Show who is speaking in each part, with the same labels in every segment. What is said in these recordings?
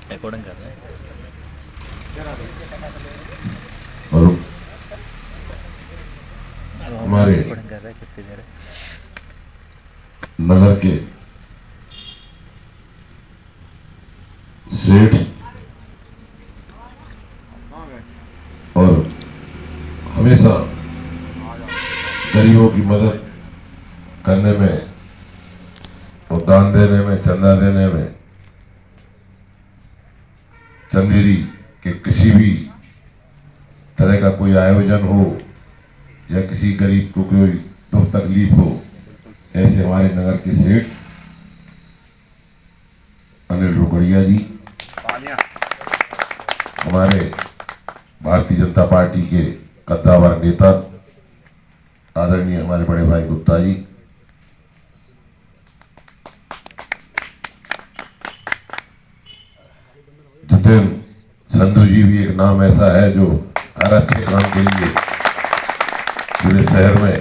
Speaker 1: Recording कर रहे हैं
Speaker 2: और हमारे
Speaker 1: रिकॉर्डिंग कर रहे हैं कितनी देर है।
Speaker 2: नगर के सेठ और हमेशा गरीबों की मदद करने में और दान देने में, चंदा देने में, चंदेरी के किसी भी तरह का कोई आयोजन हो या किसी गरीब को कोई दुख तकलीफ हो, ऐसे हमारे नगर के सेठ अनिल रोकड़िया जी, हमारे भारतीय जनता पार्टी के कद्दावर नेता आदरणीय हमारे बड़े भाई गुप्ता जी, जितेंद्र संधू जी भी एक नाम ऐसा है जो हर अच्छे काम के लिए पूरे शहर में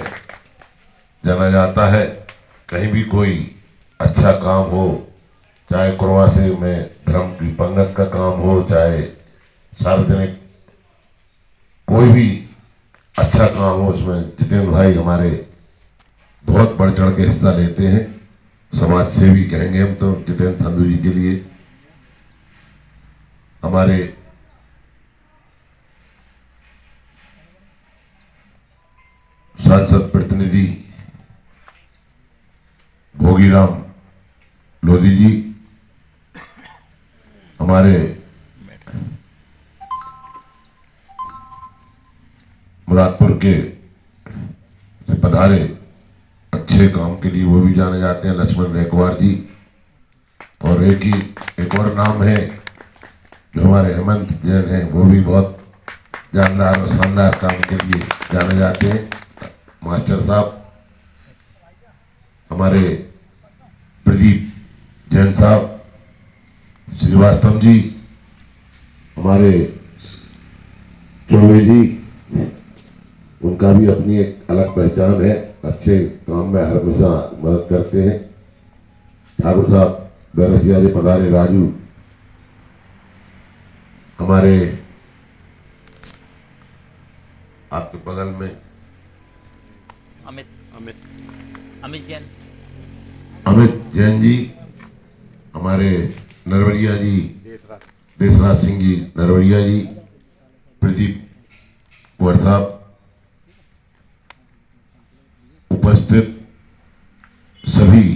Speaker 2: जाना जाता है। कहीं भी कोई अच्छा काम हो, चाहे कुरवासे में धर्म की पंगत का काम हो, चाहे सार्वजनिक कोई भी अच्छा काम हो, उसमें जितेंद्र भाई हमारे बहुत बढ़ चढ़ के हिस्सा लेते हैं। समाज सेवी कहेंगे हम तो जितेंद्र संधू जी के लिए। हमारे सांसद प्रतिनिधि भोगीराम लोधी जी, हमारे मुरादपुर के पधारे अच्छे काम के लिए वो भी जाने जाते हैं, लक्ष्मण रेकवार जी। और एक और नाम है जो हमारे हेमंत जैन हैं, वो भी बहुत जानदार और शानदार काम के लिए जाने जाते हैं। मास्टर साहब हमारे प्रदीप जैन साहब, श्रीवास्तव जी, हमारे चौबे जी, उनका भी अपनी एक अलग पहचान है, अच्छे काम में हमेशा मदद करते हैं। ठाकुर साहब बैरसिया जी पधारे, राजू, हमारे आपके बगल में
Speaker 1: अमित अमित अमित जैन
Speaker 2: अमित जैन जी, हमारे नरवरिया जी, देशराज सिंह जी नरवरिया जी, प्रदीप कुंवर साहब, उपस्थित सभी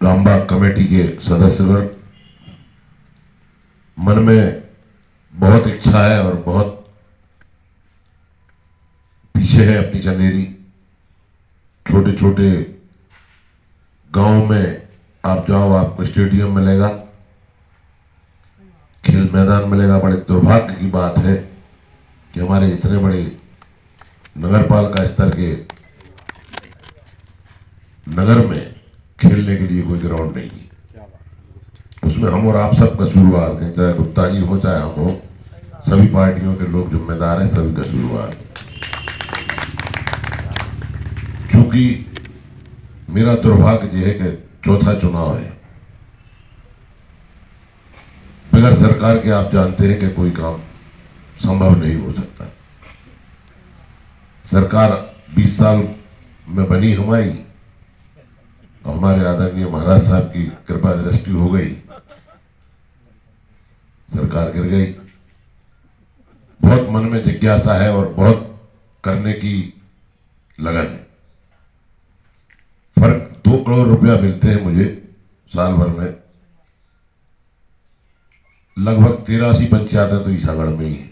Speaker 2: रामबाग कमेटी के सदस्यगण, मन में बहुत इच्छा है और बहुत पीछे है अपनी चंदेरी। छोटे छोटे गांव में आप जाओ, आपको स्टेडियम मिलेगा, खेल मैदान मिलेगा। बड़े दुर्भाग्य की बात है कि हमारे इतने बड़े नगरपालिका स्तर के नगर में खेलने के लिए कोई ग्राउंड नहीं है। उसमें हम और आप सब कसूरवार हैं, चाहे गुप्ता जी हो चाहे हम हो, सभी पार्टियों के लोग जिम्मेदार हैं, सभी कसूरवार। चूंकि मेरा दुर्भाग्य यह है कि चौथा चुनाव है, बगैर सरकार के आप जानते हैं कि कोई काम संभव नहीं हो सकता। सरकार 20 साल में बनी हमारी, तो हमारे आदरणीय महाराज साहब की कृपा दृष्टि हो गई, सरकार गिर गई। बहुत मन में जिज्ञासा है और बहुत करने की लगन है। फर्क 2 करोड़ रुपया मिलते हैं मुझे साल भर में, लगभग 83-85 तो ईसागढ़ में ही है।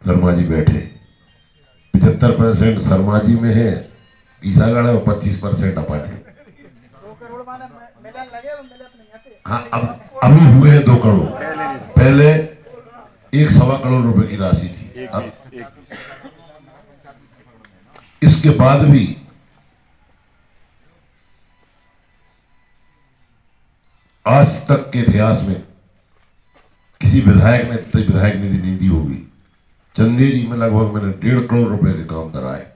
Speaker 2: शर्मा जी बैठे, 75% शर्मा जी में है ईसागढ़ है और 25% अपाट है। हाँ, अब अभी हुए हैं 2 करोड़, पहले 1.25 करोड़ रुपए की राशि थी। अब इसके बाद भी आज तक के इतिहास में किसी विधायक ने इतनी विधायक निधि नहीं दी होगी। चंदेरी में लगभग मैंने 1.5 करोड़ रुपए के काम कराए।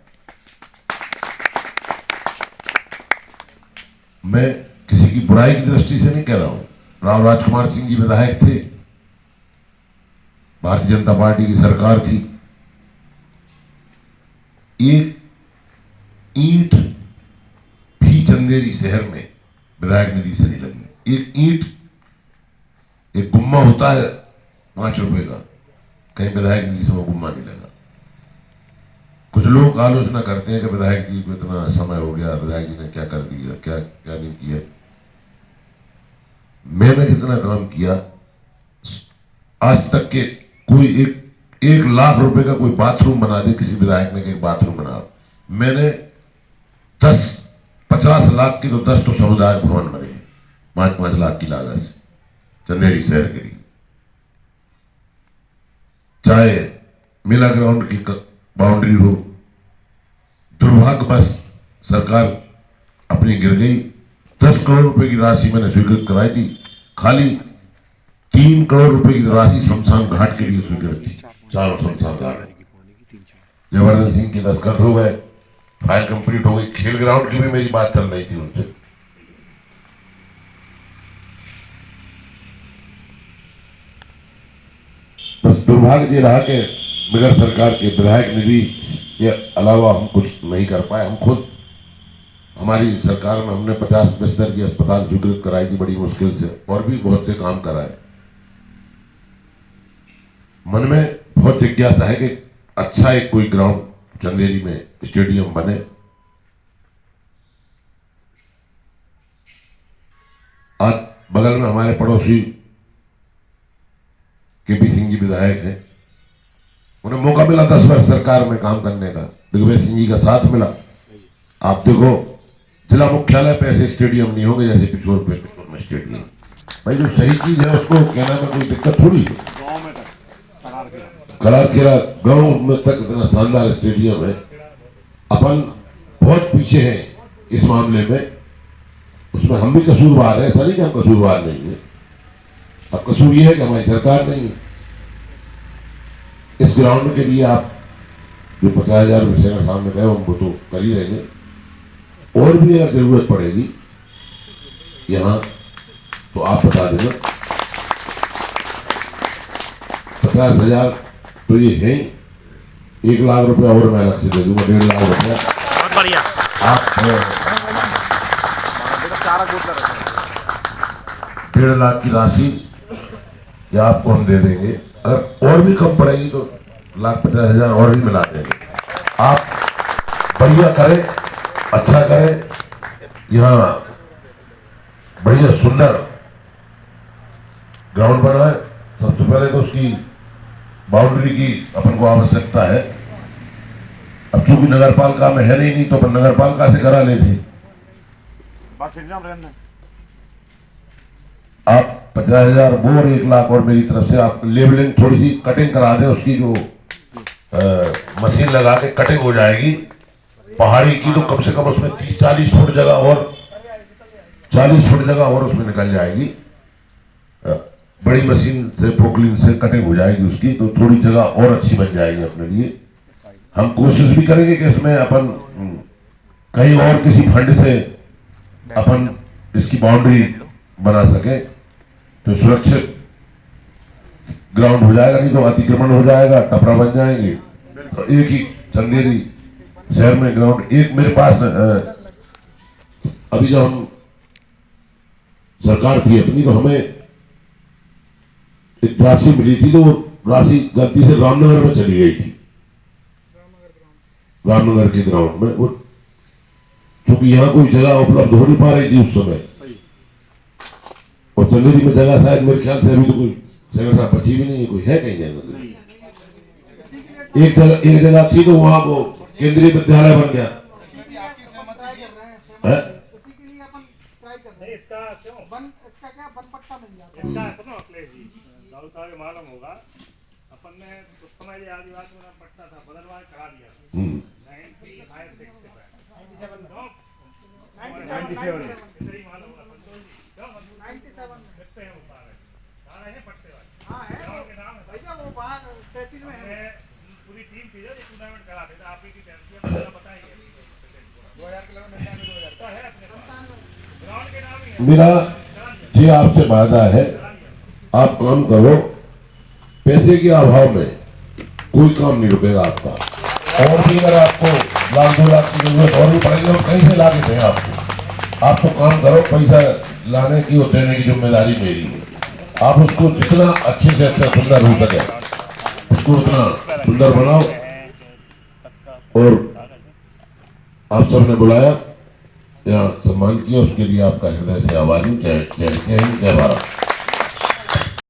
Speaker 2: मैं किसी की बुराई की दृष्टि से नहीं कह रहा हूं। राव राजकुमार सिंह जी विधायक थे, भारतीय जनता पार्टी की सरकार थी, एक ईंट भी चंदेरी शहर में विधायक निधि से नहीं लगी। एक ईंट, एक गुम्मा होता है 5 रुपए का, कहीं विधायक निधि से वो गुम्मा नहीं लगा। कुछ लोग आलोचना करते हैं कि विधायक जी को इतना समय हो गया, विधायक जी ने क्या कर दिया, क्या क्या नहीं किया। मैंने जितना काम किया आज तक के, कोई एक लाख रुपए का कोई बाथरूम बना दे किसी विधायक ने, एक बाथरूम बना, मैंने 50 लाख की तो 10 तो समुदाय भवन बने, 5 लाख की लागत से चंदेरी शहर के लिए। चाहे मेला ग्राउंड की बाउंड्री हो, दुर्भाग्यवश सरकार अपनी गिर गई। 10 करोड़ रुपए की राशि मैंने स्वीकृत कराई थी, खाली 3 करोड़ रुपए की राशि शमशान घाट के लिए स्वीकृत थी। चारों शमशान घाट जयवर्धन सिंह के दस्तखत हो गए, फाइल कंप्लीट हो गई। खेल ग्राउंड की भी मेरी बात चल रही थी उनसे। बस दुर्भाग्य ये रहा कि बगैर सरकार के विधायक निधि के अलावा हम कुछ नहीं कर पाए। हम खुद, हमारी सरकार में हमने 50 बिस्तर की अस्पताल स्वीकृत कराई थी बड़ी मुश्किल से, और भी बहुत से काम कराए। मन में बहुत जिज्ञासा है कि अच्छा एक कोई ग्राउंड चंदेरी में स्टेडियम बने। आज बगल में हमारे पड़ोसी केपी सिंह जी विधायक हैं, उन्हें मौका मिला 10 वर्ष सरकार में काम करने का, दिग्विजय सिंह जी का साथ मिला। आप देखो जिला मुख्यालय पे ऐसे स्टेडियम नहीं होंगे जैसे किशोर में स्टेडियम। भाई जो सही चीज है उसको कहने में कोई दिक्कत थोड़ी है। कलारखेड़ा गांव में तक इतना शानदार स्टेडियम है। अपन बहुत पीछे हैं इस मामले में, उसमें हम भी कसूरवार है, ऐसा नहीं कि हम कसूरवार नहीं है। अब कसूर ये है कि हमारी सरकार नहीं है। इस ग्राउंड के लिए आप जो 50,000 रुपये सेना सामने गए वो तो कर ही देंगे, और भी अगर जरूरत पड़ेगी यहाँ तो आप बता देना। 50,000 तो ये है, 1 लाख रुपया और मैं अलग से दे दूंगा, 1.5 लाख रुपया।
Speaker 1: बहुत बढ़िया।
Speaker 2: आप 1.5 लाख की राशि या आपको हम दे देंगे। अगर और भी कम पड़ेगी तो 1,50,000 और भी मिला देंगे। आप बढ़िया करें, अच्छा करें, यहाँ बढ़िया सुंदर ग्राउंड बनाए। सबसे पहले तो उसकी बाउंड्री की अपन को आवश्यकता है। अब चूंकि नगर पालिका में है नहीं तो अपन नगर पालिका से करा लेते। आप 50,000 वो और 1 लाख और मेरी तरफ से आप लेबलिंग थोड़ी सी कटिंग करा दे, उसकी जो मशीन लगा के कटिंग हो जाएगी पहाड़ी की, तो कम से कम उसमें 30-40 फुट जगह और 40 फुट जगह और उसमें निकल जाएगी। बड़ी मशीन से पोकलिन से कटिंग हो जाएगी उसकी, तो थोड़ी जगह और अच्छी बन जाएगी अपने लिए। हम कोशिश भी करेंगे कि इसमें अपन कहीं और किसी फंड से अपन इसकी बाउंड्री बना सके तो सुरक्षित ग्राउंड हो जाएगा, नहीं तो अतिक्रमण हो जाएगा, टपरा बन जाएंगे। तो एक ही चंदेरी शहर में ग्राउंड, एक मेरे पास अभी जब हम सरकार थी अपनी तो हमें एक राशि मिली थी, तो वो राशि गलती से रामनगर में चली गई थी, रामनगर के ग्राउंड में। वो क्योंकि यहाँ कोई जगह उपलब्ध हो नहीं पा रही थी उस समय, और चंदेरी में जगह शायद मेरे ख्याल से अभी तो कोई जगह बची भी नहीं है, कोई है कहीं जगह। एक जगह थी तो वहां वो केंद्रीय विद्यालय बन गया।
Speaker 3: मालूम होगा अपन ने उस समय आदिवासी में पट्टा था, बदलवा करा दिया 97 पूरी टीम थी जब टूर्नामेंट करा थे, आप ही की टीम थी, बताइए 2000 किलो में 99 है अपने
Speaker 2: मेरा ये आपसे वादा है, आप काम करो, पैसे के अभाव में कोई काम नहीं रुकेगा आपका। और भी अगर आपको 1-2 लाख की जरूरत और भी पड़ेगी और कहीं से ला के दें आप तो काम करो, पैसा लाने की और देने की जिम्मेदारी मेरी है। आप उसको जितना अच्छे से अच्छा सुंदर हो सके उसको उतना सुंदर बनाओ। और आप सबने बुलाया, यहाँ सम्मान किया, उसके लिए आपका हृदय से आभारी। जय जय हिंद, जय भारत।